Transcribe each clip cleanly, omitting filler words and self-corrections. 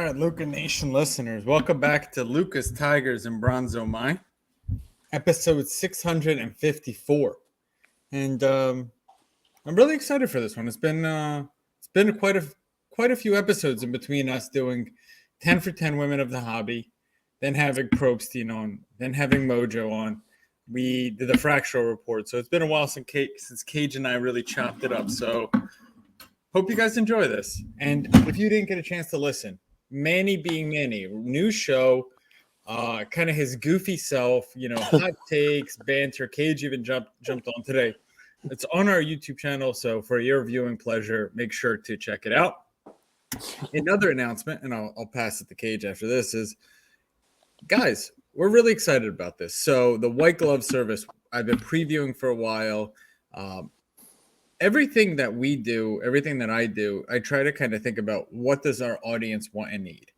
right, Luka Nation listeners, welcome back to Luka's Tigers and Wnba, episode 654. And I'm really excited for this one. It's been quite a few episodes in between us doing 10 for 10 women of the hobby, then having Probstein on, then having Mojo on. We did the fractional report, so it's been a while since Cage and I really chopped it up. So hope you guys enjoy this. And if you didn't get a chance to listen, Manny being Manny, new show, kind of his goofy self, hot takes, banter. Cage even jumped on today. It's on our YouTube channel, so for your viewing pleasure, make sure to check it out. Another announcement, and I'll pass it to Cage after this, is, guys, we're really excited about this. So the white glove service, I've been previewing for a while. Everything that we do, everything that I do, I try to kind of think about what does our audience want and need.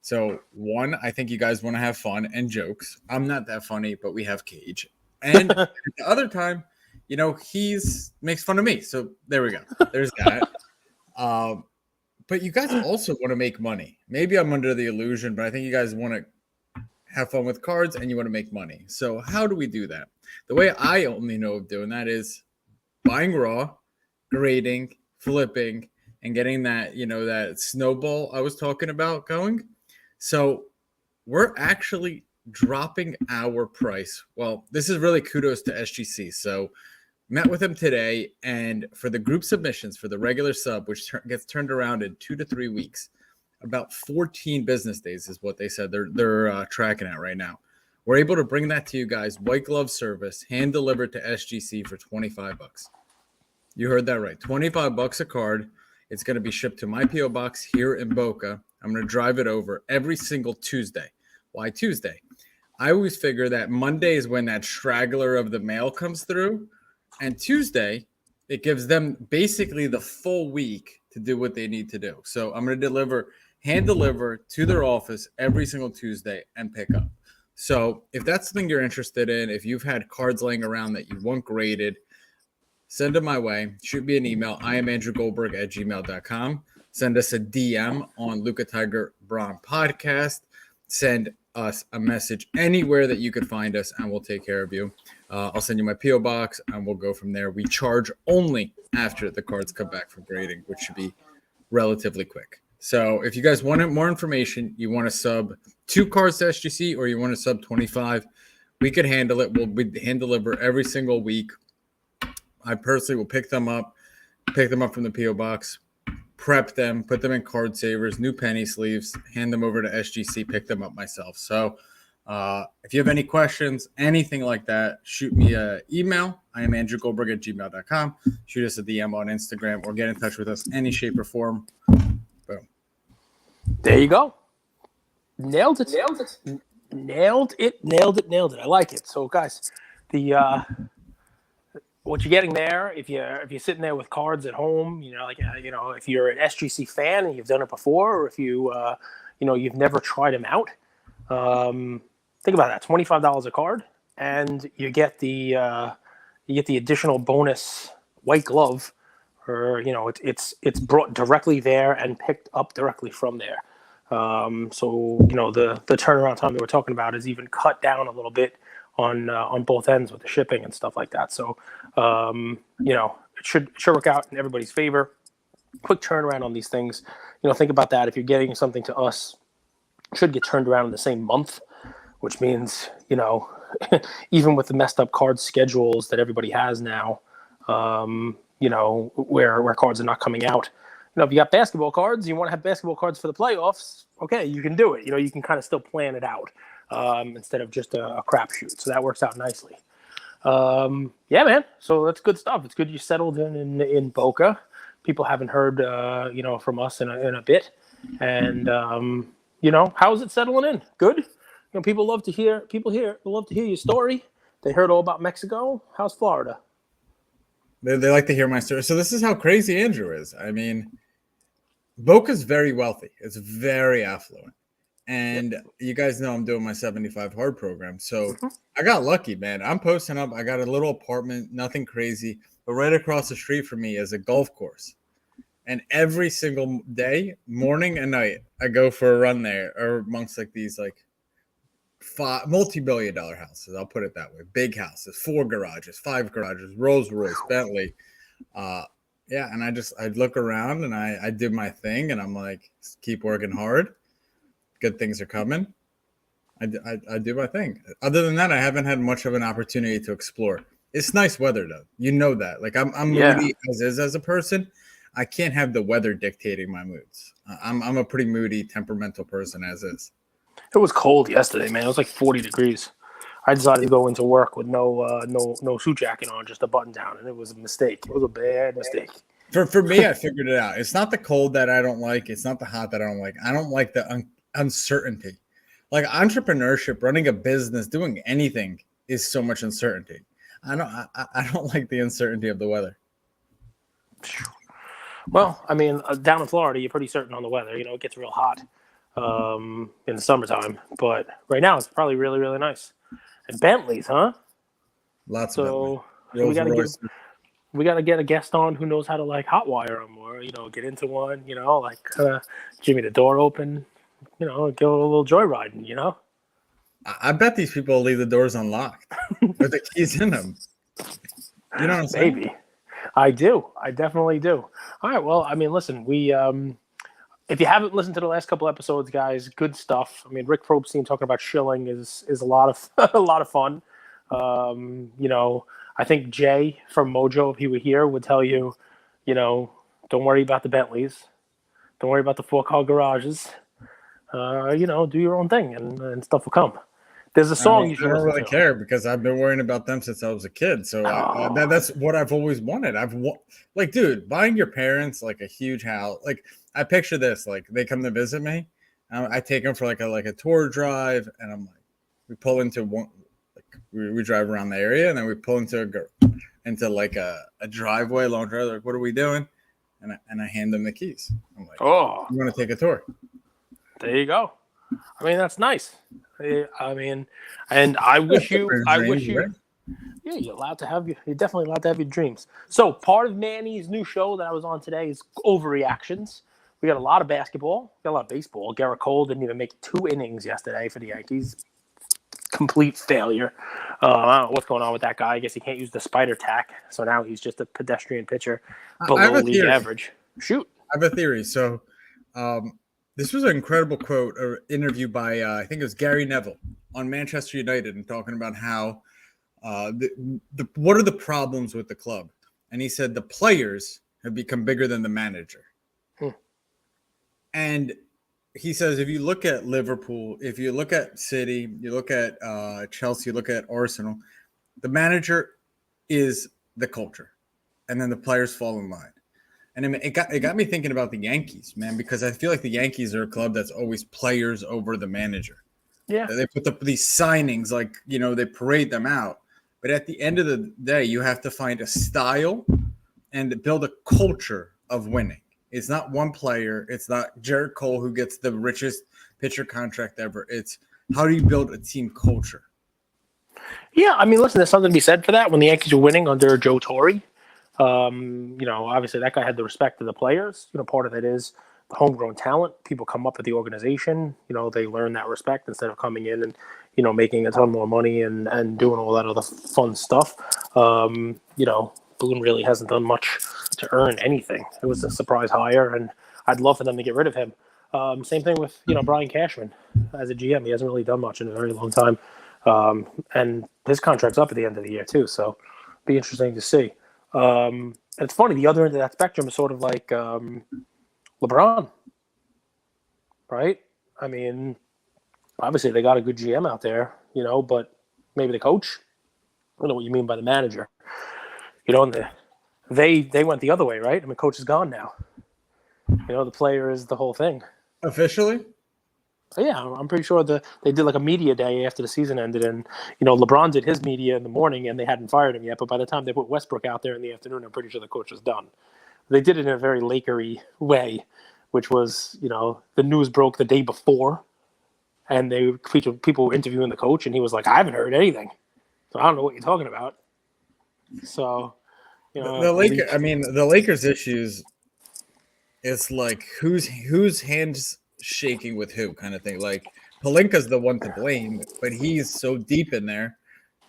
So one, I think you guys want to have fun and jokes. I'm not that funny, but we have Cage. And the other time, he's makes fun of me. So there we go. There's that. But you guys also want to make money. Maybe I'm under the illusion, but I think you guys want to have fun with cards and you want to make money. So how do we do that? The way I only know of doing that is buying raw, grading, flipping, and getting that, that snowball I was talking about going. So we're actually dropping our price. Well, this is really kudos to SGC. So met with him today, and for the group submissions for the regular sub, which gets turned around in 2 to 3 weeks, about 14 business days is what they said they're tracking at right now. We're able to bring that to you guys, white glove service, hand delivered to SGC for $25. You heard that right. $25 a card. It's going to be shipped to my P.O. box here in Boca. I'm going to drive it over every single Tuesday. Why Tuesday? I always figure that Monday is when that straggler of the mail comes through. And Tuesday, it gives them basically the full week to do what they need to do. So I'm going to hand deliver to their office every single Tuesday and pick up. So if that's something you're interested in, if you've had cards laying around that you want graded, send them my way. Shoot me an email. I am andrewgoldberg@gmail.com. Send us a DM on Luka Tiger Braun Podcast. Send us a message anywhere that you could find us, and we'll take care of you. I'll send you my P.O. box, and we'll go from there. We charge only after the cards come back from grading, which should be relatively quick. So if you guys want more information, you want to sub 2 cards to SGC, or you want to sub 25, we could handle it. We'll hand deliver every single week. I personally will pick them up from the P.O. box, prep them, put them in card savers, new penny sleeves, hand them over to SGC, pick them up myself. So if you have any questions, anything like that, shoot me an email. I am andrewgoldberg@gmail.com. Shoot us a DM on Instagram or get in touch with us any shape or form. Boom. There you go. Nailed it. I like it. So guys, what you're getting there, if you're sitting there with cards at home, if you're an SGC fan and you've done it before, or if you've never tried them out, think about that: $25 a card, and you get the additional bonus white glove, or it's brought directly there and picked up directly from there. So the turnaround time that we're talking about is even cut down a little bit on both ends with the shipping and stuff like that. So, it should work out in everybody's favor. Quick turnaround on these things. Think about that. If you're getting something to us, it should get turned around in the same month, which means, even with the messed up card schedules that everybody has now, where cards are not coming out. If you got basketball cards, you want to have basketball cards for the playoffs, okay, you can do it. You can kind of still plan it out. Instead of just a crapshoot. So that works out nicely. Yeah, man. So that's good stuff. It's good you settled in Boca. People haven't heard, from us in a bit. And, how's it settling in? Good? People love to hear your story. They heard all about Mexico. How's Florida? They like to hear my story. So this is how crazy Andrew is. I mean, Boca's very wealthy. It's very affluent. And you guys know I'm doing my 75 hard program. So I got lucky, man. I'm posting up. I got a little apartment, nothing crazy. But right across the street from me is a golf course. And every single day, morning and night, I go for a run there, or amongst like these like multi-billion-dollar houses. I'll put it that way. Big houses, 4 garages, 5 garages, Rolls Royce, Bentley. Yeah, and I look around and I do my thing, and I'm like, keep working hard. Good things are coming. I do my thing. Other than that, I haven't had much of an opportunity to explore. It's nice weather though. You know that. Like I'm moody as a person. I can't have the weather dictating my moods. I'm a pretty moody, temperamental person as is. It was cold yesterday, man. It was like 40 degrees. I decided to go into work with no suit jacket on, just a button down, and it was a mistake. It was a bad mistake. For me, I figured it out. It's not the cold that I don't like. It's not the hot that I don't like. I don't like the uncertainty. Like entrepreneurship, running a business, doing anything is so much uncertainty. I don't like the uncertainty of the weather. Well, I mean, down in Florida, you're pretty certain on the weather. You know, it gets real hot in the summertime, but right now it's probably really, really nice. And Bentleys, huh? Lots of Bentleys. We got to get a guest on who knows how to like hotwire them, or get into one. Like Jimmy the door open. Go a little joyriding. I bet these people leave the doors unlocked with the keys in them. You know what I'm saying? Maybe. I do. I definitely do. All right. Well, I mean, listen, we if you haven't listened to the last couple episodes, guys, good stuff. I mean, Rick Probstein talking about shilling is a lot of a lot of fun. I think Jay from Mojo, if he were here, would tell you, don't worry about the Bentleys, don't worry about the 4-car garages. Do your own thing, and stuff will come. There's a song you should. I don't really care because I've been worrying about them since I was a kid. So that's what I've always wanted. Dude, buying your parents like a huge house. Like I picture this. Like they come to visit me, I take them for like a tour drive, and I'm like, we pull into one. Like we drive around the area, and then we pull into like a driveway, long driveway. Like, what are we doing? And I hand them the keys. I'm like, oh, you want to take a tour? There you go. I mean, that's nice. I mean, and I wish you. Yeah, you're definitely allowed to have your dreams. So part of Manny's new show that I was on today is Overreactions. We got a lot of basketball, got a lot of baseball. Garrett Cole didn't even make 2 innings yesterday for the Yankees. Complete failure. I don't know what's going on with that guy. I guess he can't use the spider tack, so now he's just a pedestrian pitcher below league average. Shoot. I have a theory. So, this was an incredible quote, or interview by I think it was Gary Neville on Manchester United, and talking about how what are the problems with the club, and he said the players have become bigger than the manager. And he says if you look at Liverpool, if you look at City, you look at Chelsea, you look at Arsenal, the manager is the culture, and then the players fall in line. And it got me thinking about the Yankees, man, because I feel like the Yankees are a club that's always players over the manager. Yeah. They put up these signings, like, they parade them out. But at the end of the day, you have to find a style and build a culture of winning. It's not one player. It's not Jared Cole who gets the richest pitcher contract ever. It's how do you build a team culture? Yeah, I mean, listen, there's something to be said for that. When the Yankees were winning under Joe Torre, obviously that guy had the respect of the players. Part of it is the homegrown talent. People come up with the organization. They learn that respect instead of coming in and, making a ton more money and doing all that other fun stuff. Boone really hasn't done much to earn anything. It was a surprise hire, and I'd love for them to get rid of him. Same thing with, Brian Cashman as a GM. He hasn't really done much in a very long time. And his contract's up at the end of the year too. So it'll be interesting to see. It's funny. The other end of that spectrum is sort of like LeBron, right? I mean, obviously they got a good GM out there, but maybe the coach. I don't know what you mean by the manager. And they went the other way, right? I mean, coach is gone now. The player is the whole thing. Officially? Yeah, I'm pretty sure they did like a media day after the season ended, and LeBron did his media in the morning, and they hadn't fired him yet. But by the time they put Westbrook out there in the afternoon, I'm pretty sure the coach was done. They did it in a very Lakery way, which was the news broke the day before, and people were interviewing the coach, and he was like, "I haven't heard anything, so I don't know what you're talking about." So, the Lakers issues it's like whose hands shaking with who kind of thing. Like Palinka's the one to blame, but he's so deep in there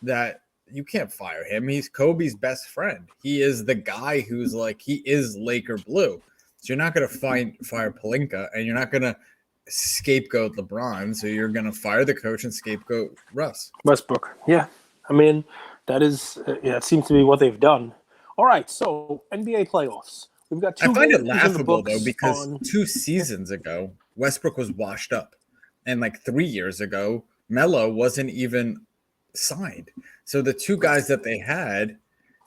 that you can't fire him. He's Kobe's best friend. He is the guy who's like he is Laker blue. So you're not gonna fire Palinka, and you're not gonna scapegoat LeBron. So you're gonna fire the coach and scapegoat Russ Westbrook. Yeah, I mean that is it seems to be what they've done. All right, so NBA playoffs. We've got two. I find it games in the laughable though books because on 2 seasons ago Westbrook was washed up, and like 3 years ago Melo wasn't even signed. So the two guys that they had,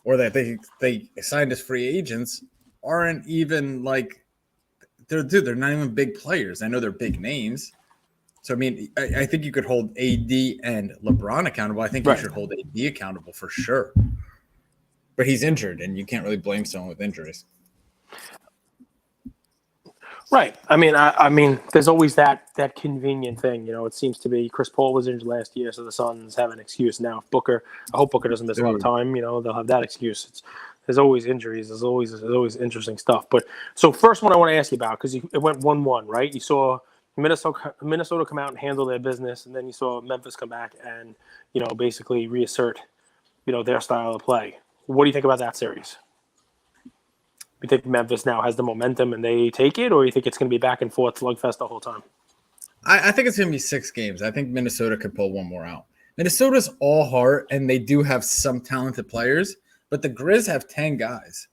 or that they signed as free agents, aren't even like they're not even big players. I know they're big names. So I mean, I think you could hold AD and LeBron accountable. I think you Right. should hold AD accountable for sure. But he's injured, and you can't really blame someone with injuries. Right. I mean, there's always that convenient thing. You know, it seems to be Chris Paul was injured last year, so the Suns have an excuse now. I hope Booker doesn't miss a lot of time. You know, they'll have that excuse. There's always injuries. There's always interesting stuff. But so first one I want to ask you about, because it went 1-1, right? You saw Minnesota come out and handle their business, and then you saw Memphis come back and basically reassert their style of play. What do you think about that series? You think Memphis now has the momentum and they take it, or you think it's going to be back and forth slugfest the whole time? I think it's going to be 6 games. I think Minnesota could pull one more out. Minnesota's all heart, and they do have some talented players, but the Grizz have 10 guys.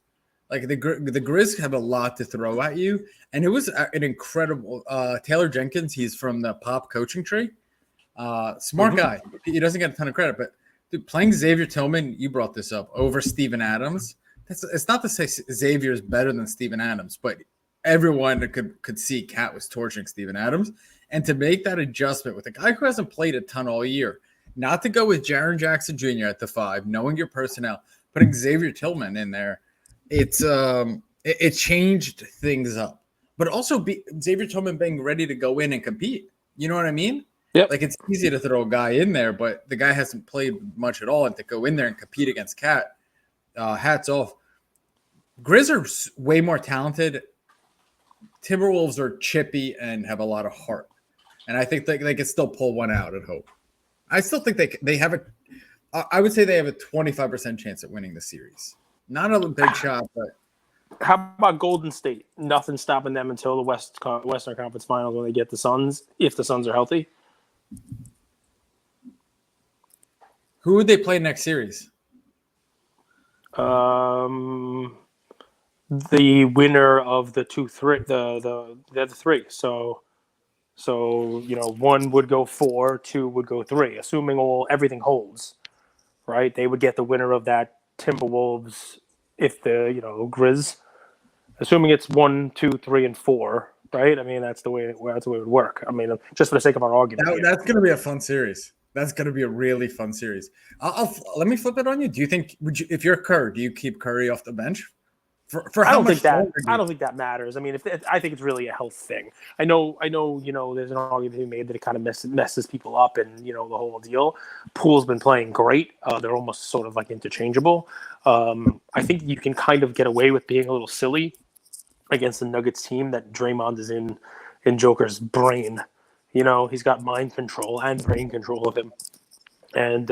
Like the Grizz have a lot to throw at you, and it was an incredible Taylor Jenkins. He's from the Pop coaching tree. Smart guy. He doesn't get a ton of credit, but dude, playing Xavier Tillman, you brought this up, over Steven Adams. It's not to say Xavier is better than Steven Adams, but everyone could see Cat was torching Steven Adams. And to make that adjustment with a guy who hasn't played a ton all year, not to go with Jaren Jackson Jr. at the 5, knowing your personnel, putting Xavier Tillman in there, it changed things up. But also Xavier Tillman being ready to go in and compete. You know what I mean? Yep. Like, it's easy to throw a guy in there, but the guy hasn't played much at all, and to go in there and compete against Cat, hats off. Grizz are way more talented. Timberwolves are chippy and have a lot of heart, and I think they can still pull one out at home. I still think they have I would say they have a 25% chance at winning the series. Not a big shot, but how about Golden State? Nothing stopping them until the Western Conference Finals when they get the Suns, if the Suns are healthy. Who would they play next series? The winner of the 2-3, the 3. So one would go 4, 2 would go 3, assuming everything holds, right? They would get the winner of that Timberwolves if the Grizz, assuming it's 1, 2, 3, and 4, right? I mean that's the way it would work. I mean, just for the sake of our argument, that's going to be a fun series. That's going to be a really fun series. Let me flip it on you. Do you think if you're Kerr, do you keep Curry off the bench? For I how don't much I don't think that matters. I mean, I think it's really a health thing. I know. There's an argument to be made that it kind of messes people up, and the whole deal. Poole's been playing great. They're almost sort of like interchangeable. I think you can kind of get away with being a little silly against the Nuggets team that Draymond is in Joker's brain. He's got mind control and brain control of him, and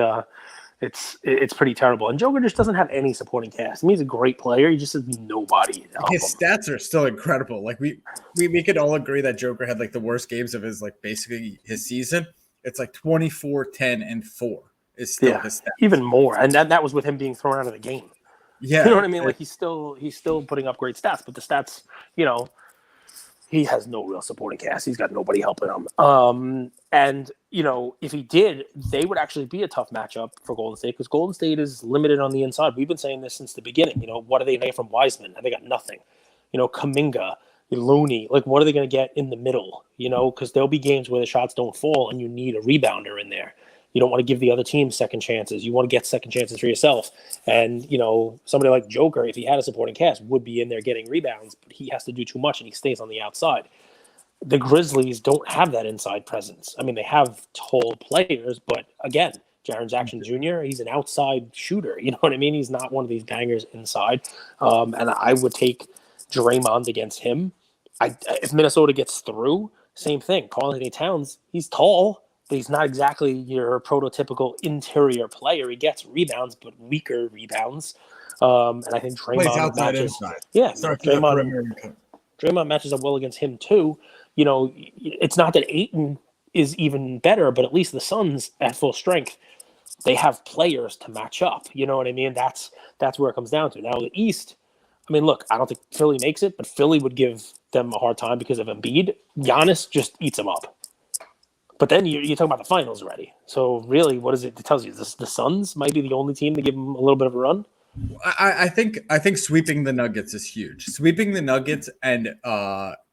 it's pretty terrible. And Joker just doesn't have any supporting cast. I mean, he's a great player. He just has nobody to help His him. stats are still incredible. Like we could all agree that Joker had like the worst games of his basically his season. It's like 24, 10, and 4 is still his stats. Even more. And that was with him being thrown out of the game. Yeah. You know what I mean? Like he's still putting up great stats, but the stats, he has no real supporting cast. He's got nobody helping him. And if he did, they would actually be a tough matchup for Golden State because Golden State is limited on the inside. We've been saying this since the beginning. What are they getting from Wiseman? And they got nothing. Kuminga, Looney. Like, what are they going to get in the middle? Because there'll be games where the shots don't fall and you need a rebounder in there. You don't want to give the other team second chances. You want to get second chances for yourself. And, somebody like Joker, if he had a supporting cast, would be in there getting rebounds, but he has to do too much and he stays on the outside. The Grizzlies don't have that inside presence. I mean, they have tall players, but again, Jaren Jackson Jr., he's an outside shooter. You know what I mean? He's not one of these bangers inside. And I would take Draymond against him. If Minnesota gets through, same thing. Karl-Anthony Towns, he's tall, but he's not exactly your prototypical interior player. He gets rebounds, but weaker rebounds. And I think Plays Draymond outside matches. inside. Yeah, Starts at the perimeter. Draymond matches up well against him too. It's not that Ayton is even better, but at least the Suns at full strength, they have players to match up. You know what I mean? That's where it comes down to. Now the East, I mean, look, I don't think Philly makes it, but Philly would give them a hard time because of Embiid. Giannis just eats them up. But then you're talking about the finals already. So really, what is it? It tells you the Suns might be the only team to give them a little bit of a run. I think sweeping the Nuggets is huge. Sweeping the Nuggets and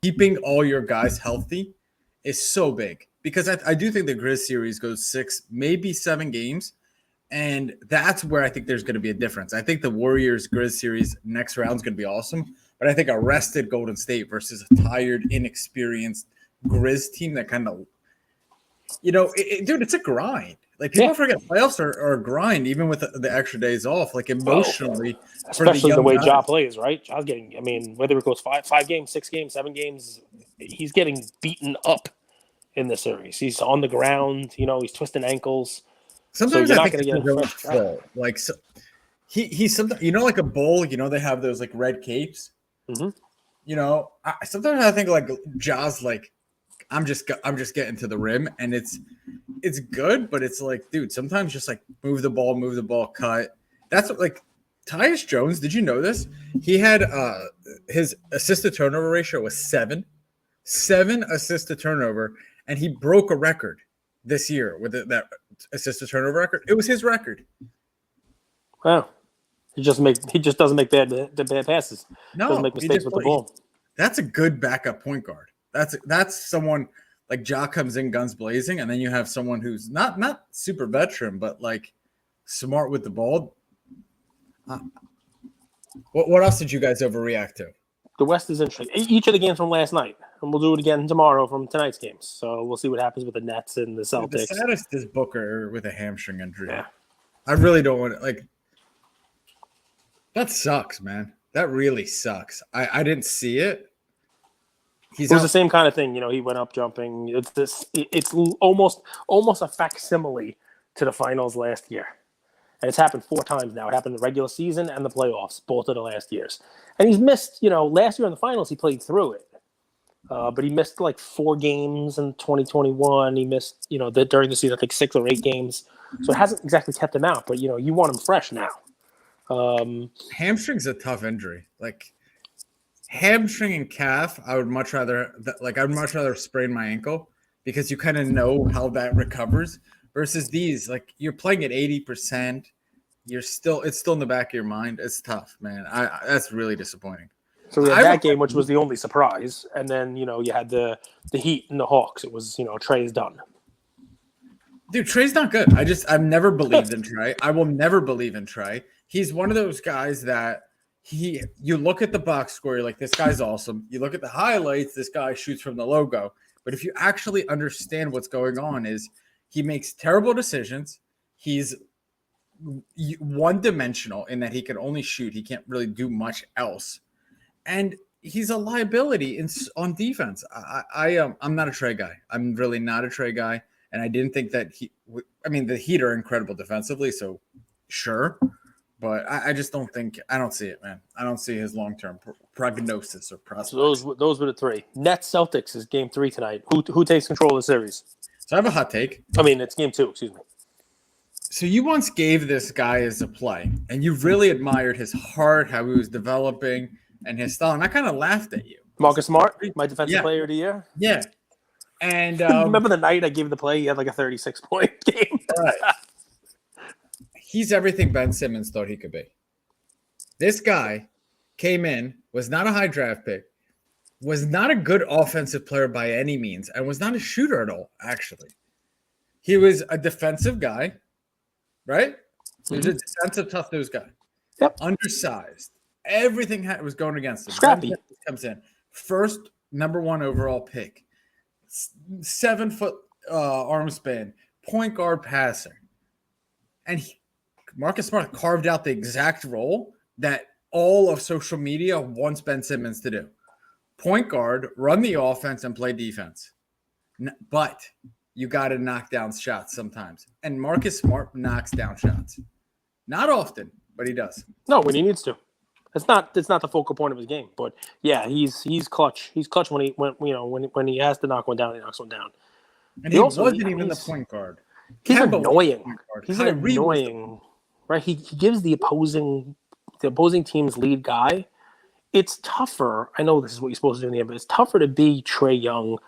keeping all your guys healthy is so big, because I do think the Grizz series goes 6, maybe 7 games, and that's where I think there's going to be a difference. I think the Warriors Grizz series next round is going to be awesome, but I think a rested Golden State versus a tired, inexperienced Grizz team that kind of, dude, it's a grind. Like, people forget playoffs are a grind, even with the extra days off. Like, emotionally, especially the way Ja plays, right? Ja's getting, I mean, whether it goes 5 games, 6 games, 7 games, he's getting beaten up in the series. He's on the ground, he's twisting ankles. Sometimes so you're I not think going to get full. Like, so, he's sometimes, like a bull. They have those like red capes. Mm-hmm. Sometimes I think like Ja's like, I'm just getting to the rim, and it's good, but it's like, dude, sometimes just like move the ball, cut. That's what, like, Tyus Jones. Did you know this? He had his assist to turnover ratio was 7 assists to turnover, and he broke a record this year with that assist to turnover record. It was his record. Wow. He just doesn't make bad passes. No, doesn't make mistakes with the ball. That's a good backup point guard. That's someone like Ja comes in guns blazing, and then you have someone who's not super veteran, but like smart with the ball. What else did you guys overreact to? The West is interesting. Each of the games from last night, and we'll do it again tomorrow from tonight's games. So we'll see what happens with the Nets and the Celtics. The saddest is Booker with a hamstring injury. Yeah. I really don't want to, like, that sucks, man. That really sucks. I didn't see it. It was the same kind of thing, he went up jumping. It's almost a facsimile to the finals last year. And it's happened 4 times now. It happened in the regular season and the playoffs, both of the last years. And he's missed, last year in the finals, he played through it. But he missed like 4 games in 2021. He missed, during the season, I think 6 or 8 games. So it hasn't exactly kept him out. But, you want him fresh now. Hamstring's a tough injury. Like, hamstring and calf, I'd much rather sprain my ankle, because you kind of know how that recovers, versus these, like, you're playing at 80%. It's still in the back of your mind. It's tough, man. That's really disappointing. So we had that game, which was the only surprise, and then you had the Heat and the Hawks. It was Trey's done. Dude, Trey's not good. I've never believed in Trey. I will never believe in Trey. He's one of those guys that you look at the box score, you're like, this guy's awesome. You look at the highlights, this guy shoots from the logo. But if you actually understand what's going on, is he makes terrible decisions. He's one-dimensional in that he can only shoot. He can't really do much else. And he's a liability on defense. I'm not a Trey guy. I'm really not a Trey guy. And I didn't think that the Heat are incredible defensively, so sure. But I just don't see it, man. I don't see his long-term prognosis or prospects. So those were the 3. Nets Celtics is game 3 tonight. Who takes control of the series? So I have a hot take. I mean, it's game 2, excuse me. So you once gave this guy as a play, and you really admired his heart, how he was developing, and his style. And I kind of laughed at you. Marcus Smart, my defensive player of the year. Yeah. And remember the night I gave the play? He had like a 36-point game. Right. He's everything Ben Simmons thought he could be. This guy came in, was not a high draft pick, was not a good offensive player by any means, and was not a shooter at all, actually. He was a defensive guy, right? He was a defensive, tough-nosed guy. Yep. Undersized. Everything was going against him. Scrappy. Comes in. First, number 1 overall pick. 7-foot arm span. Point guard passing. And Marcus Smart carved out the exact role that all of social media wants Ben Simmons to do. point guard, run the offense, and play defense. But you got to knock down shots sometimes. And Marcus Smart knocks down shots. Not often, but he does. No, when he needs to. It's not the focal point of his game, but yeah, he's clutch. He's clutch when he has to knock one down, he knocks one down. And he wasn't even the point guard. He's Kemba annoying. He's Kyrie annoying, right? He gives the opposing team's lead guy. It's tougher. I know this is what you're supposed to do in the NBA, but it's tougher to be Trae Young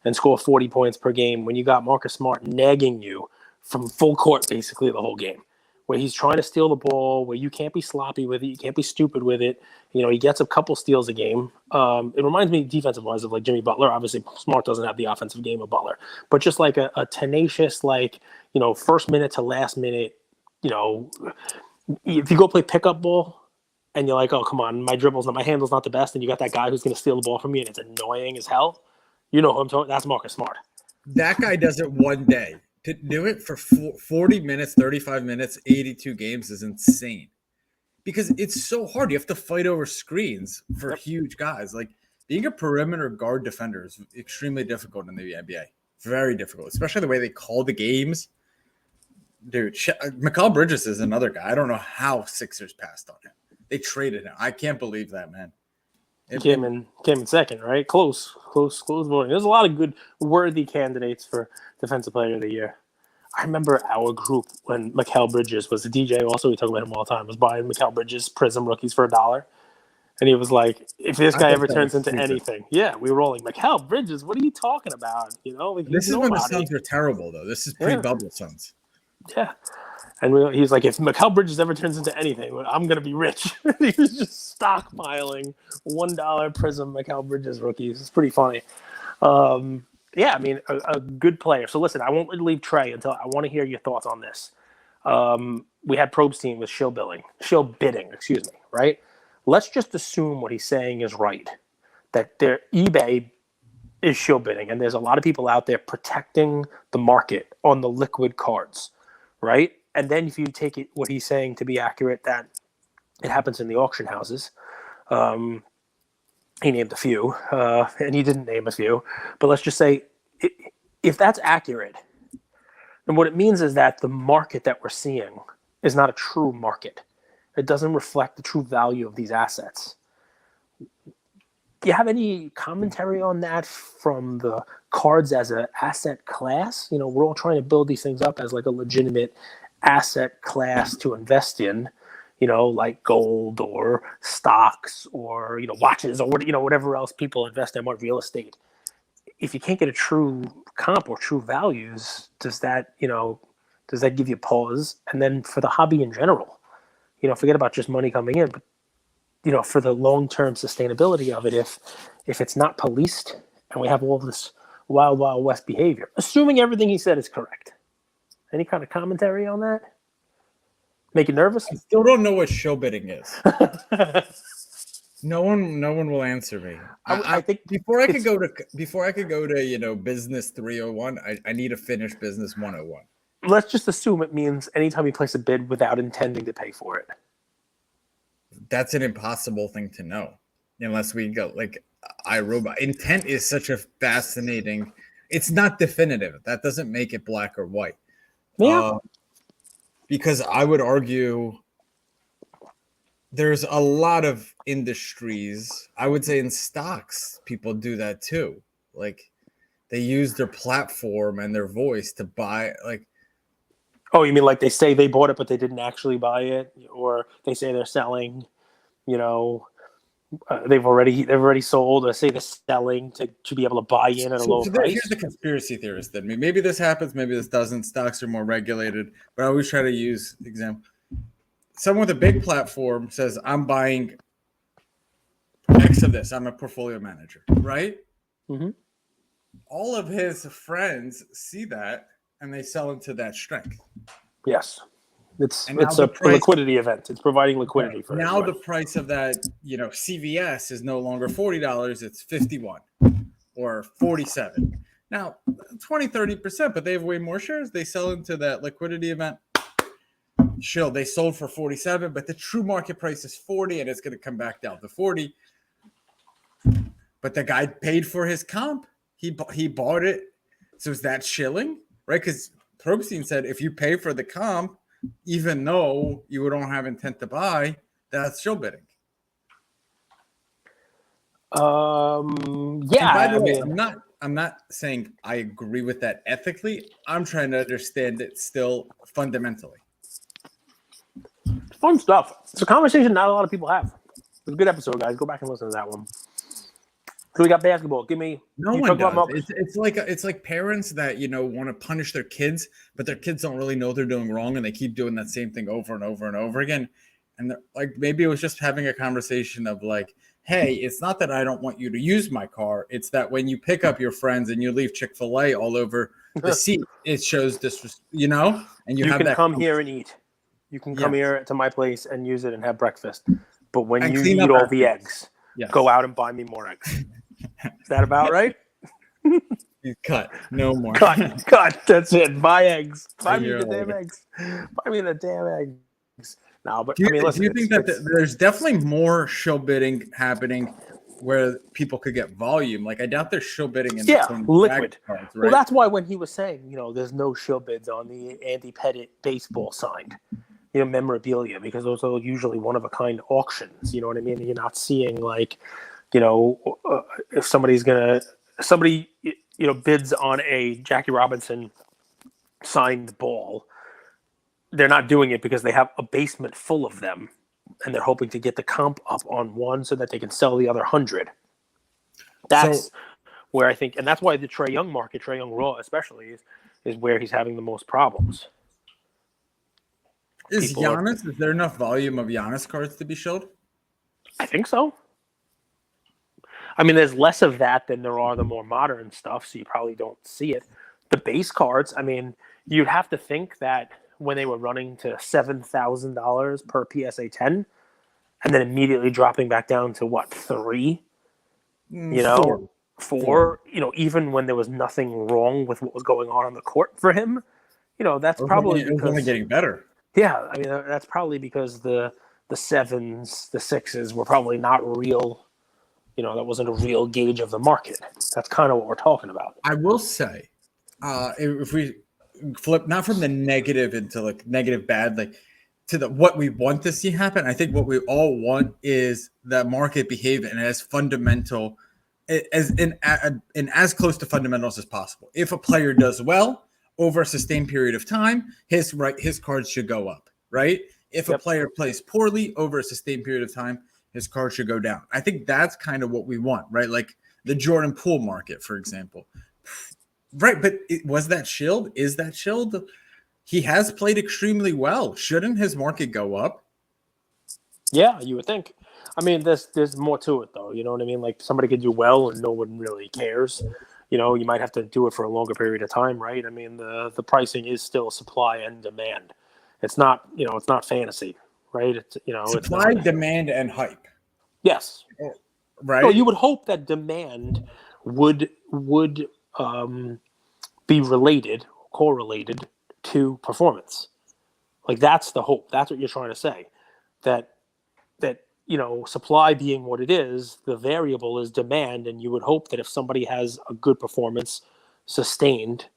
and score 40 points per game when you got Marcus Smart nagging you from full court basically the whole game, where he's trying to steal the ball, where you can't be sloppy with it, you can't be stupid with it. He gets a couple steals a game. It reminds me defensive-wise of like Jimmy Butler. Obviously, Smart doesn't have the offensive game of Butler, but just like a tenacious, first minute to last minute, if you go play pickup ball and you're like, oh, come on, my handle's not the best, and you got that guy who's going to steal the ball from you and it's annoying as hell. You know who I'm talking. That's Marcus Smart. That guy does it one day. To do it for 40 minutes, 35 minutes, 82 games is insane. Because it's so hard. You have to fight over screens for huge guys. Like being a perimeter guard defender is extremely difficult in the NBA. Very difficult, especially the way they call the games. Dude, Mikal Bridges is another guy. I don't know how Sixers passed on him. They traded him. I can't believe that, man. He came in second, right? Close voting. There's a lot of good, worthy candidates for Defensive Player of the Year. I remember our group when Mikal Bridges was a DJ. Also, we talk about him all the time. Was buying Mikal Bridges Prism rookies for $1, and he was like, "If this guy ever turns into anything, yeah, we were all like, Mikal Bridges, what are you talking about? This is when the Suns were terrible, though. This is pre-bubble Suns. Yeah. And he's like, if Mikal Bridges ever turns into anything, I'm going to be rich. He was just stockpiling $1 Prism Mikal Bridges rookies. It's pretty funny. Yeah, I mean, a good player. So listen, I won't leave Trae until I want to hear your thoughts on this. We had Probstein with shill bidding, right? Let's just assume what he's saying is right, that eBay is shill bidding, and there's a lot of people out there protecting the market on the liquid cards, right? And then if you take it, what he's saying to be accurate, that it happens in the auction houses. He named a few, and he didn't name a few. But let's just say, if that's accurate, then what it means is that the market that we're seeing is not a true market. It doesn't reflect the true value of these assets. Do you have any commentary on that from the cards as an asset class? We're all trying to build these things up as like a legitimate asset class to invest in, like gold or stocks or, watches or, whatever else people invest in, what real estate. If you can't get a true comp or true values, does that give you pause? And then for the hobby in general, forget about just money coming in, but, for the long-term sustainability of it, if it's not policed and we have all this wild, wild west behavior, assuming everything he said is correct, any kind of commentary on that? Make you nervous? I still don't know what show bidding is. No one will answer me. I think before I could go to business 301, I need to finish business 101. Let's just assume it means anytime you place a bid without intending to pay for it. That's an impossible thing to know unless we go like iRobot. Intent is such a fascinating. It's not definitive. That doesn't make it black or white. Yeah. Because I would argue there's a lot of industries. I would say in stocks, people do that too. Like they use their platform and their voice to buy. Like, oh, you mean like they say they bought it, but they didn't actually buy it, or they say they're selling. They've already sold, or say they're selling to be able to buy in at a lower price. Here's the conspiracy theorist in me. Maybe this happens, maybe this doesn't. Stocks are more regulated, but I always try to use example. Someone with a big platform says, "I'm buying X of this. I'm a portfolio manager," right? Mm-hmm. All of his friends see that and they sell into that strength. Yes. It's a liquidity event. It's providing liquidity for now. everyone. The price of that, CVS is no longer $40. It's $51 or $47. Now, 20-30%, but they have way more shares. They sell into that liquidity event. Sure, they sold for $47, but the true market price is $40, and it's going to come back down to $40. but the guy paid for his comp. He bought it. So is that shilling, right? Because Probstein said if you pay for the comp, even though you don't have intent to buy, that's shill bidding. Yeah. And by the way, I'm not saying I agree with that ethically. I'm trying to understand it still fundamentally. Fun stuff. It's a conversation not a lot of people have. It's a good episode, guys. Go back and listen to that one. So we got basketball. Give me. No one does. It's like parents that want to punish their kids, but their kids don't really know they're doing wrong, and they keep doing that same thing over and over and over again. And like maybe it was just having a conversation of like, hey, it's not that I don't want you to use my car. It's that when you pick up your friends and you leave Chick-fil-A all over the seat, it shows this, and you have can that come here and eat. You can come here to my place and use it and have breakfast. But when you eat all the eggs, go out and buy me more eggs. Is that about right? Cut. No more. Cut. That's it. Buy eggs. Buy me the damn eggs. Buy me the damn eggs. No, but listen. Do you think that there's definitely more shill bidding happening where people could get volume? Like I doubt there's shill bidding in liquid cards, right? Well, that's why when he was saying, there's no shill bids on the Andy Pettitte baseball signed, memorabilia, because those are usually one of a kind auctions. You know what I mean? You're not seeing like, if somebody bids on a Jackie Robinson signed ball. They're not doing it because they have a basement full of them and they're hoping to get the comp up on one so that they can sell the other 100. That's where I think, and that's why the Trae Young market, Trae Young Raw especially, is where he's having the most problems. Is there enough volume of Giannis cards to be showed? I think so. I mean, there's less of that than there are the more modern stuff, so you probably don't see it. The base cards, I mean, you'd have to think that when they were running to $7,000 per PSA 10 and then immediately dropping back down to what, 3? Four, even when there was nothing wrong with what was going on the court for him, that's probably it was only getting better. Yeah, I mean, that's probably because the 7s, the 6s were probably not real. That wasn't a real gauge of the market. That's kind of what we're talking about. I will say, if we flip not from the negative into like negative bad, like to the what we want to see happen, I think what we all want is that market behave in as fundamental as as close to fundamentals as possible. If a player does well over a sustained period of time, his cards should go up, right? If a player plays poorly over a sustained period of time, his cards should go down. I think that's kind of what we want, right? Like the Jordan Poole market, for example. Right, but was that shilled? Is that shilled? He has played extremely well. Shouldn't his market go up? Yeah, you would think. I mean, there's more to it, though. You know what I mean? Like somebody could do well and no one really cares. You might have to do it for a longer period of time, right? I mean, the pricing is still supply and demand. It's not, it's not fantasy, right? It's, supply, demand, and hype. Yes. Right. So you would hope that demand would be correlated to performance. Like that's the hope. That's what you're trying to say. That supply being what it is, the variable is demand, and you would hope that if somebody has a good performance sustained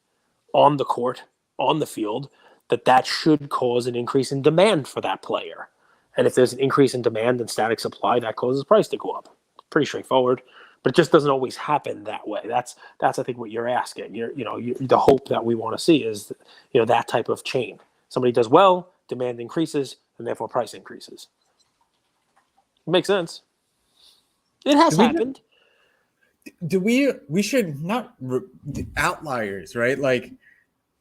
on the court, on the field, that should cause an increase in demand for that player. And if there's an increase in demand and static supply, that causes price to go up. Pretty straightforward. But it just doesn't always happen that way. That's I think what you're asking. The hope that we want to see is that type of chain. Somebody does well, demand increases, and therefore price increases. Makes sense. It has happened. We should not outliers, right? Like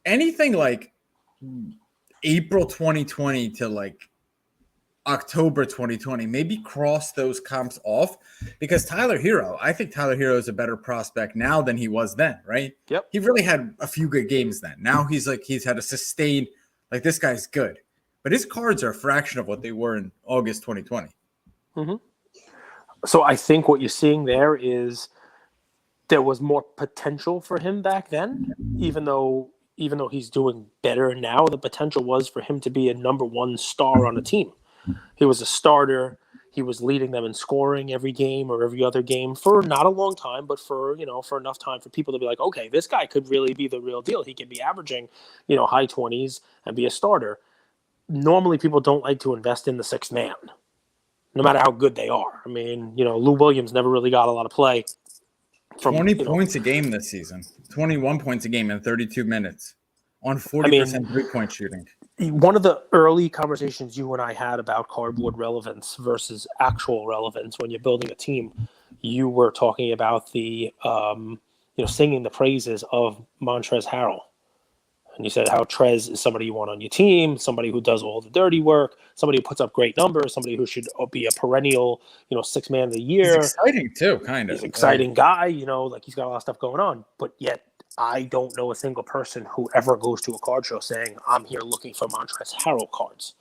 anything like April 2020 to like October 2020, maybe cross those comps off, because I think Tyler Hero is a better prospect now than he was then, right? Yep. He really had a few good games then. Now he's had a sustained, like this guy's good, but his cards are a fraction of what they were in August 2020. Mm-hmm. So I think what you're seeing there is there was more potential for him back then, even though he's doing better now. The potential was for him to be a number one star on a team. He was a starter. He was leading them in scoring every game or every other game for not a long time, but for enough time for people to be like, okay, this guy could really be the real deal. He could be averaging, high 20s and be a starter. Normally, people don't like to invest in the sixth man, no matter how good they are. I mean, Lou Williams never really got a lot of play. 20 points a game this season, 21 points a game in 32 minutes on 40% three-point shooting. One of the early conversations you and I had about cardboard relevance versus actual relevance when you're building a team, you were talking about the, singing the praises of Montrezl Harrell. And you said how Trez is somebody you want on your team, somebody who does all the dirty work, somebody who puts up great numbers, somebody who should be a perennial, sixth man of the year. He's exciting too, kind of. He's an exciting guy, he's got a lot of stuff going on. But yet, I don't know a single person who ever goes to a card show saying, I'm here looking for Montrezl Harrell cards.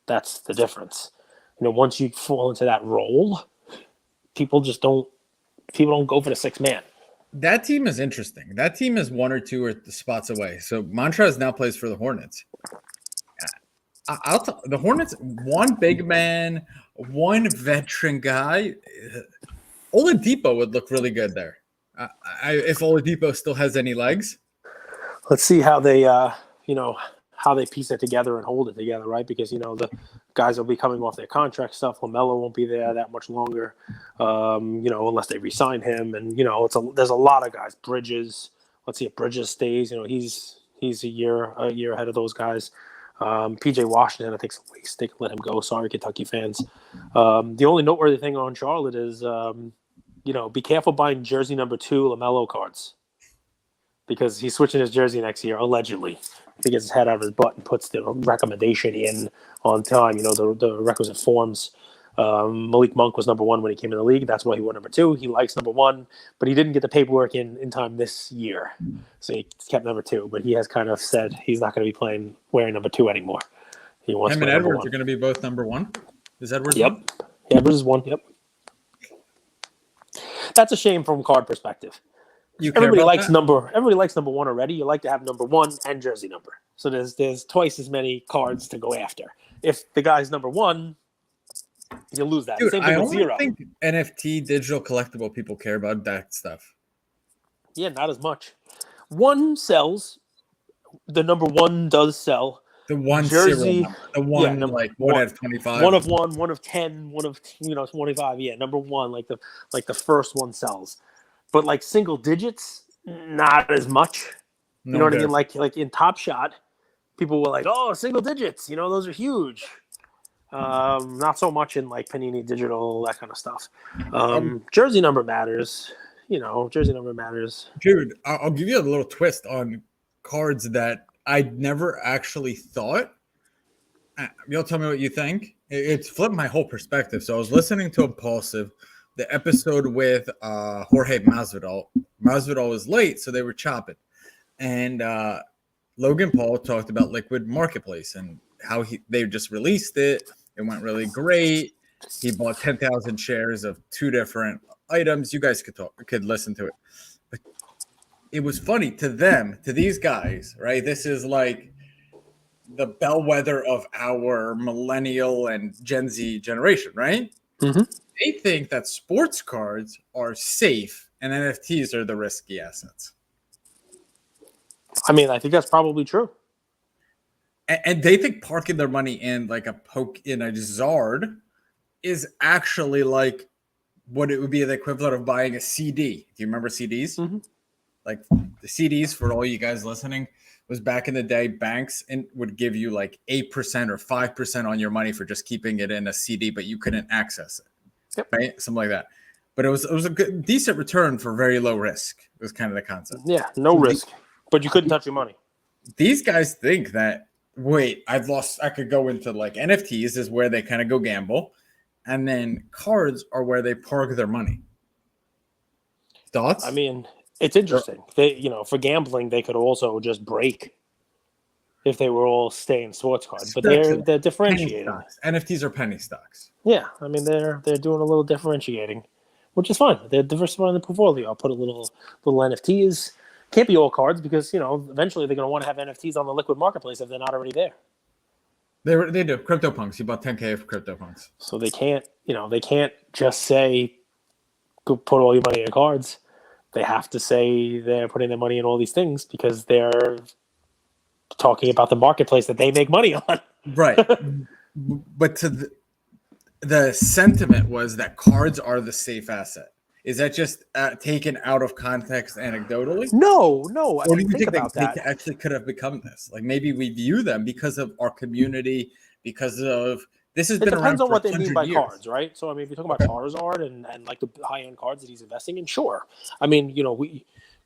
That's the difference. Once you fall into that role, people don't go for the sixth man. That team is interesting. That team is one or two spots away. So Montrezl now plays for the Hornets. The Hornets, one big man, one veteran guy. Oladipo would look really good there. If Oladipo still has any legs. Let's see how they, how they piece it together and hold it together, right? Because, the guys will be coming off their contract stuff. LaMelo won't be there that much longer, unless they re-sign him. And, there's a lot of guys. Bridges, let's see if Bridges stays. He's a year ahead of those guys. PJ Washington, I think it's a waste. They can let him go. Sorry, Kentucky fans. The only noteworthy thing on Charlotte is, be careful buying jersey number 2 LaMelo cards because he's switching his jersey next year, allegedly. He gets his head out of his butt and puts the recommendation in on time, the requisite forms. Malik Monk was number 1 when he came in the league. That's why he won number 2. He likes number 1, but he didn't get the paperwork in time this year. So he kept number 2, but he has kind of said he's not going to be wearing number 2 anymore. He wants him and Edwards are going to be both number 1. Is Edwards? Yep. One? Edwards is 1. Yep. That's a shame from card perspective. Everybody likes number 1 already. You like to have number 1 and jersey number. So there's twice as many cards to go after. If the guy's number 1, you lose that. Dude, Same thing I with only 0. think NFT digital collectible people care about that stuff. Yeah, not as much. 1 sells. The number 1 does sell. The one jersey, number. The one, yeah, like 1 out of 25. 1 of 1, 1 of 10, 1 of 25. Yeah, number 1, like the first one sells. But like single digits, not as much. You know what I mean? Like in Top Shot, people were like, "Oh, single digits, those are huge." Not so much in like Panini Digital, that kind of stuff. Jersey number matters. Jersey number matters. Dude, I'll give you a little twist on cards that I never actually thought. You'll tell me what you think. It's flipped my whole perspective. So I was listening to Impulsive, the episode with Jorge Masvidal. Masvidal was late, so they were chopping. And Logan Paul talked about Liquid Marketplace and how they just released it. It went really great. He bought 10,000 shares of 2 different items. You guys could listen to it. But it was funny to them, to these guys, right? This is like the bellwether of our millennial and Gen Z generation, right? Mm-hmm. They think that sports cards are safe and NFTs are the risky assets. I mean, I think that's probably true. And they think parking their money in like a poke in a Zard is actually like what it would be the equivalent of buying a CD. Do you remember CDs? Mm-hmm. Like the CDs, for all you guys listening, was back in the day, banks would give you like 8% or 5% on your money for just keeping it in a CD, but you couldn't access it. Yep. Right? Something like that. But it was a good, decent return for very low risk. It was kind of the concept. Yeah, no risk. But you couldn't touch your money. These guys think that, wait, I could go into like NFTs is where they kind of go gamble. And then cards are where they park their money. Thoughts? I mean, it's interesting. They, for gambling, they could also just break if they were all staying sports cards. But they're differentiating. NFTs are penny stocks. Yeah, I mean they're doing a little differentiating, which is fun. They're diversifying the portfolio. I'll put a little NFTs. Can't be all cards because eventually they're going to want to have NFTs on the liquid marketplace if they're not already there. They do CryptoPunks. You bought 10K of CryptoPunks. So they can't just say go put all your money in cards. They have to say they're putting their money in all these things because they're talking about the marketplace that they make money on. Right. But the sentiment was that cards are the safe asset. Is that just taken out of context anecdotally? No. Or do you think they actually could have become this? Like maybe we view them because of our community, because of this has been around. It depends on what they mean by years. Cards, right? So I mean, if you talk about Charizard and like the high end cards that he's investing in, sure. I mean,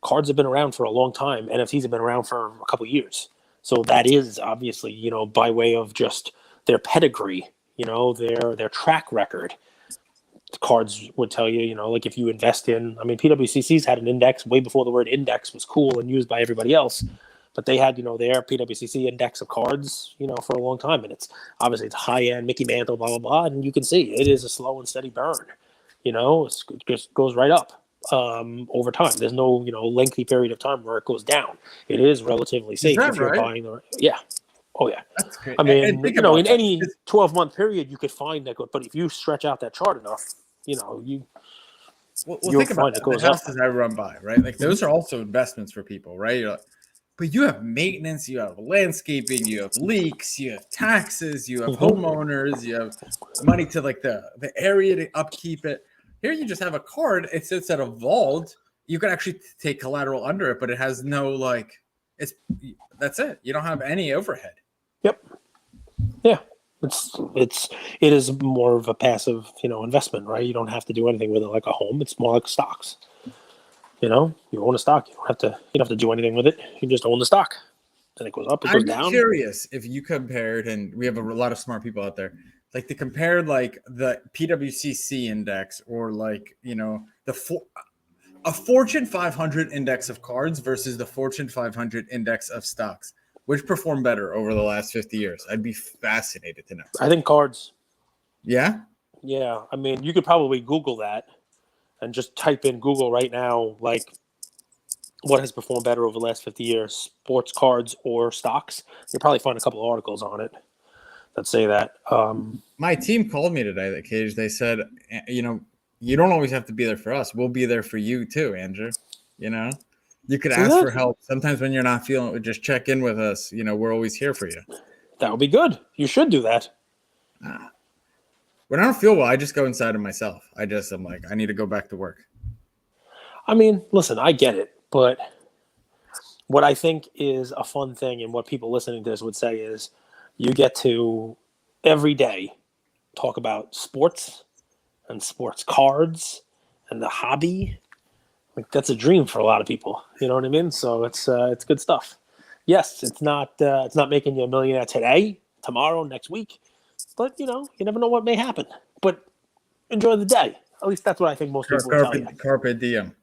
cards have been around for a long time. NFTs have been around for a couple of years. So that is obviously, by way of just their pedigree, their track record. Cards would tell you, like if you invest in, I mean, PWCC's had an index way before the word index was cool and used by everybody else, but they had, their PWCC index of cards, for a long time. And it's obviously it's high end, Mickey Mantle, blah, blah, blah. And you can see it is a slow and steady burn, it just goes right up over time. There's no, lengthy period of time where it goes down. It is relatively safe if you're buying. Yeah. Oh, yeah. That's great. I mean, in any 12-month period, you could find that. But if you stretch out that chart enough, you'll think about it. The houses I run by, right? Like those are also investments for people, right? But you have maintenance, you have landscaping, you have leaks, you have taxes, you have homeowners, you have money to like the area to upkeep it. Here you just have a card. It sits at a vault. You can actually take collateral under it, but it has no that's it. You don't have any overhead. Yep. Yeah. It is more of a passive, investment, right? You don't have to do anything with it like a home. It's more like stocks. You own a stock. You don't have to do anything with it. You just own the stock. And it goes up, it goes down. I'm curious if you compared, and we have a lot of smart people out there, like to compare like the PWCC index or like, a Fortune 500 index of cards versus the Fortune 500 index of stocks. Which performed better over the last 50 years? I'd be fascinated to know. I think cards. Yeah? Yeah. I mean, you could probably Google that and just type in Google right now, like, what has performed better over the last 50 years, sports cards or stocks. You'll probably find a couple of articles on it that say that. My team called me today, Cage. They said, you don't always have to be there for us. We'll be there for you too, Andrew. You could ask for help. Sometimes when you're not feeling it, just check in with us. We're always here for you. That would be good. You should do that. When I don't feel well, I just go inside of myself. I'm like, I need to go back to work. I mean, listen, I get it. But what I think is a fun thing and what people listening to this would say is you get to every day talk about sports and sports cards and the hobby. Like that's a dream for a lot of people. You know what I mean? So it's good stuff. Yes, it's not making you a millionaire today, tomorrow, next week, but you never know what may happen. But enjoy the day. At least that's what I think most people will tell you. Carpe diem.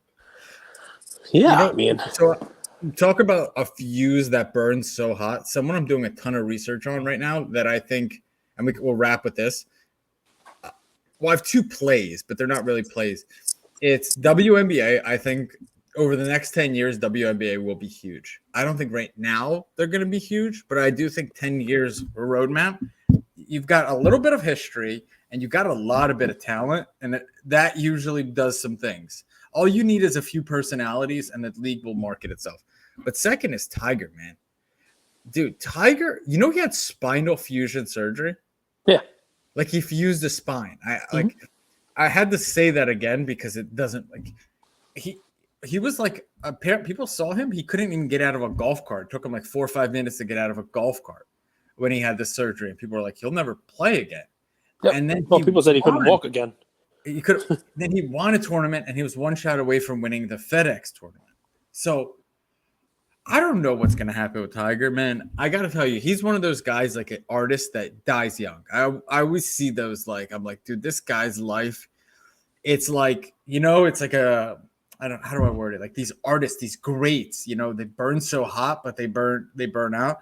Yeah, I mean. So talk about a fuse that burns so hot. Someone I'm doing a ton of research on right now that I think, and we'll wrap with this. Well, I have two plays, but they're not really plays. It's WNBA. I think over the next 10 years, WNBA will be huge. I don't think right now they're going to be huge, but I do think 10 years roadmap. You've got a little bit of history and you've got a lot of bit of talent, and that usually does some things. All you need is a few personalities, and the league will market itself. But second is Tiger, man. Dude, Tiger, he had spinal fusion surgery? Yeah. Like he fused the spine. I had to say that again because it doesn't he was like people saw him. He couldn't even get out of a golf cart. It took him like 4 or 5 minutes to get out of a golf cart when he had the surgery. And people were like, he'll never play again. Yep. And then people said he couldn't walk again. He could. Then he won a tournament, and he was one shot away from winning the FedEx tournament. So I don't know what's going to happen with Tiger, man. I got to tell you, he's one of those guys, like an artist that dies young. I always see those, I'm like, dude, this guy's life, it's like, it's like how do I word it? Like these artists, these greats, they burn so hot, but they burn out.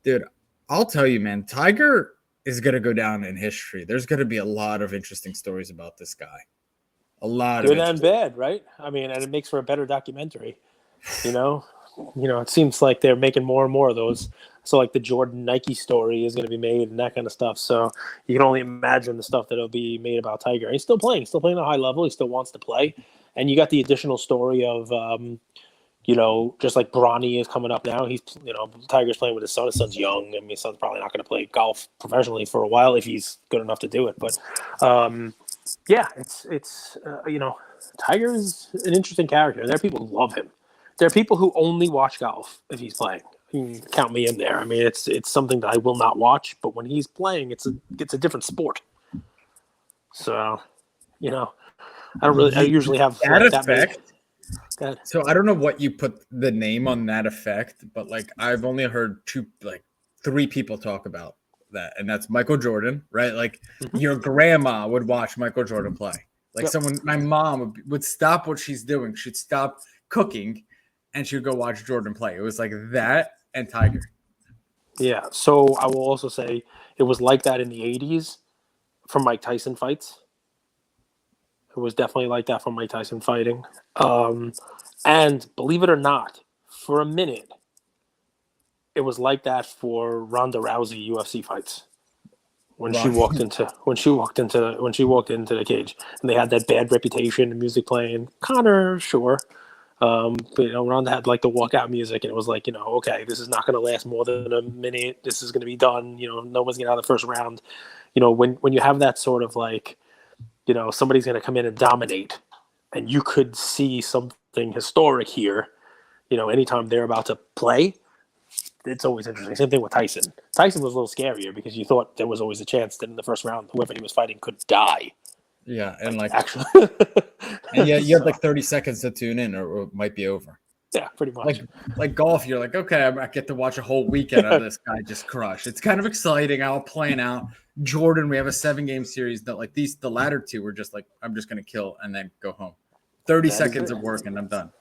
Dude, I'll tell you, man, Tiger is going to go down in history. There's going to be a lot of interesting stories about this guy. A lot good and bad, right? I mean, and it makes for a better documentary, it seems like they're making more and more of those So like the Jordan Nike story is going to be made and that kind of stuff. So you can only imagine the stuff that'll be made about Tiger. And he's still playing at a high level. He still wants to play. And you got the additional story of, just like Bronny is coming up now. He's, Tiger's playing with his son. His son's young. I mean, his son's probably not going to play golf professionally for a while if he's good enough to do it. But Tiger's an interesting character. There are people who love him. There are people who only watch golf if he's playing. You can count me in there. I mean, it's something that I will not watch, but when he's playing, it's a different sport. So, I usually have that like, effect. That So I don't know what you put the name on that effect, but like I've only heard three people talk about that, and that's Michael Jordan, right? Like your grandma would watch Michael Jordan play. Like my mom would stop what she's doing. She'd stop cooking and she'd go watch Jordan play. It was like that and Tiger. Yeah. So I will also say it was like that in the 80s from Mike Tyson fights. It was definitely like that from Mike Tyson fighting. And believe it or not, for a minute, it was like that for Ronda Rousey UFC fights. When she walked into the cage, and they had that bad reputation, the music playing. Connor, sure, but Ronda had like the walkout music, and it was like, okay, this is not going to last more than a minute. This is going to be done. No one's getting out of the first round. When you have that sort of like, somebody's going to come in and dominate, and you could see something historic here. Anytime they're about to play. It's always interesting. Same thing with Tyson. Tyson was a little scarier because you thought there was always a chance that in the first round, whoever he was fighting could die. Yeah, and actually, and you had like 30 seconds to tune in, or it might be over. Yeah, pretty much. Like golf, you're like, okay, I get to watch a whole weekend of this guy just crush. It's kind of exciting. I'll plan out. Jordan, we have a 7-game series that like the latter two were just like, I'm just gonna kill and then go home. 30 seconds of work and I'm done.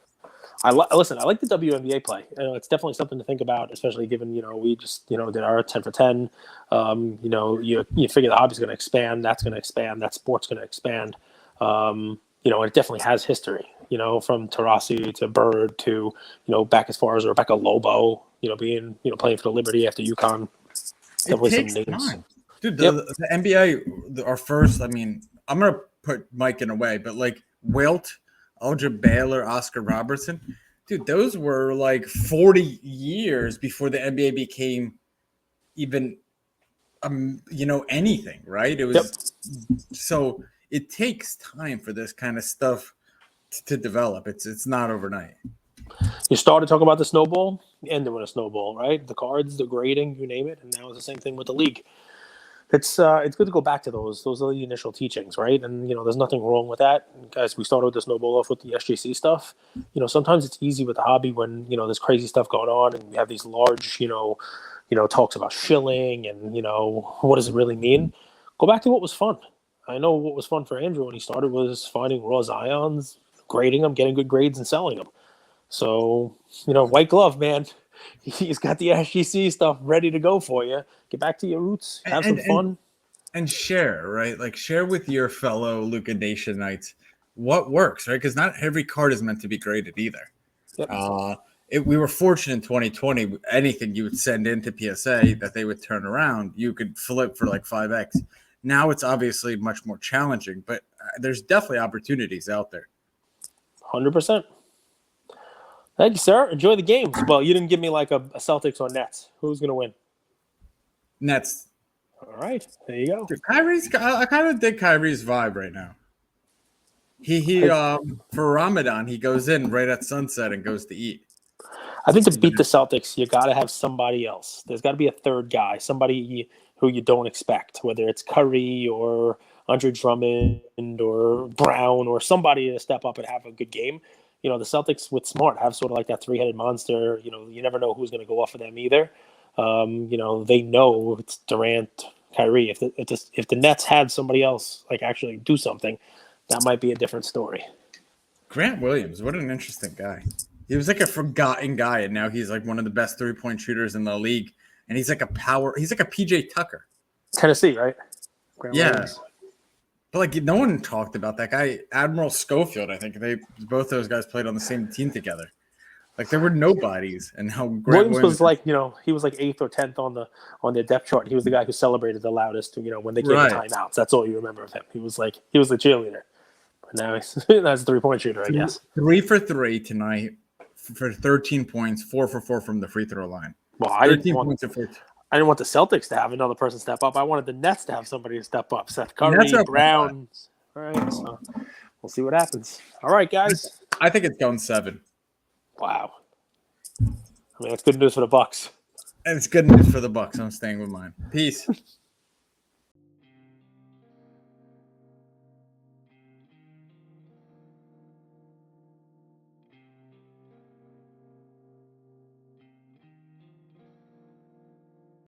Listen, I like the Wnba play. It's definitely something to think about, especially given, we just, did our 10 for 10. You figure the hobby's going to expand. That's going to expand. That sport's going to expand. It definitely has history, from Tarasi to Bird to, back as far as Rebecca Lobo, being, playing for the Liberty after UConn. It takes time. Dude, the NBA, our first, I mean, I'm going to put Mike in a way, but like Wilt, Alja Baylor, Oscar Robertson, dude, those were like 40 years before the NBA became even, anything, right? It was So it takes time for this kind of stuff to develop. It's not overnight. You started talking about the snowball, you ended with a snowball, right? The cards, the grading, you name it, and now it's the same thing with the league. It's good to go back to those. Those are the initial teachings, right? And there's nothing wrong with that. Guys, we started with the snowball off with the SJC stuff. Sometimes it's easy with the hobby when there's crazy stuff going on, and we have these large, talks about shilling and what does it really mean. Go back to what was fun. I know what was fun for Andrew when he started was finding raw Zions, grading them, getting good grades, and selling them. So white glove, man. He's got the SGC stuff ready to go for you. Get back to your roots. Have some fun. And share, right? Like share with your fellow Luka Nationites what works, right? Because not every card is meant to be graded either. Yep. We were fortunate in 2020. Anything you would send into PSA that they would turn around, you could flip for like 5x. Now it's obviously much more challenging, but there's definitely opportunities out there. 100%. Thank you, sir. Enjoy the games. Well, you didn't give me like a Celtics or Nets. Who's going to win? Nets. All right. There you go. Dude, I kind of dig Kyrie's vibe right now. He for Ramadan, he goes in right at sunset and goes to eat. I think to beat the Celtics, you got to have somebody else. There's got to be a third guy, somebody who you don't expect, whether it's Curry or Andre Drummond or Brown or somebody to step up and have a good game. The Celtics with Smart have sort of like that three-headed monster. You never know who's going to go off of them either. They know it's Durant, Kyrie. If the Nets had somebody else like actually do something, that might be a different story. Grant Williams, what an interesting guy. He was like a forgotten guy, and now he's like one of the best 3-point shooters in the league. And he's like a PJ Tucker. Tennessee, right? Grant Williams. But like no one talked about that guy, Admiral Schofield. I think both those guys played on the same team together. Like there were nobodies, and how Williams was like, he was like 8th or 10th on their depth chart. He was the guy who celebrated the loudest, when they gave the timeouts. That's all you remember of him. He was the cheerleader. But now that's a 3-point shooter, I guess. 3 for 3 tonight for 13 points, 4 for 4 from the free throw line. Well, I didn't want the Celtics to have another person step up. I wanted the Nets to have somebody step up. Seth Curry, Brown. All right, so we'll see what happens. All right, guys. I think it's going 7. Wow. I mean, that's good news for the Bucks. And it's good news for the Bucks. I'm staying with mine. Peace.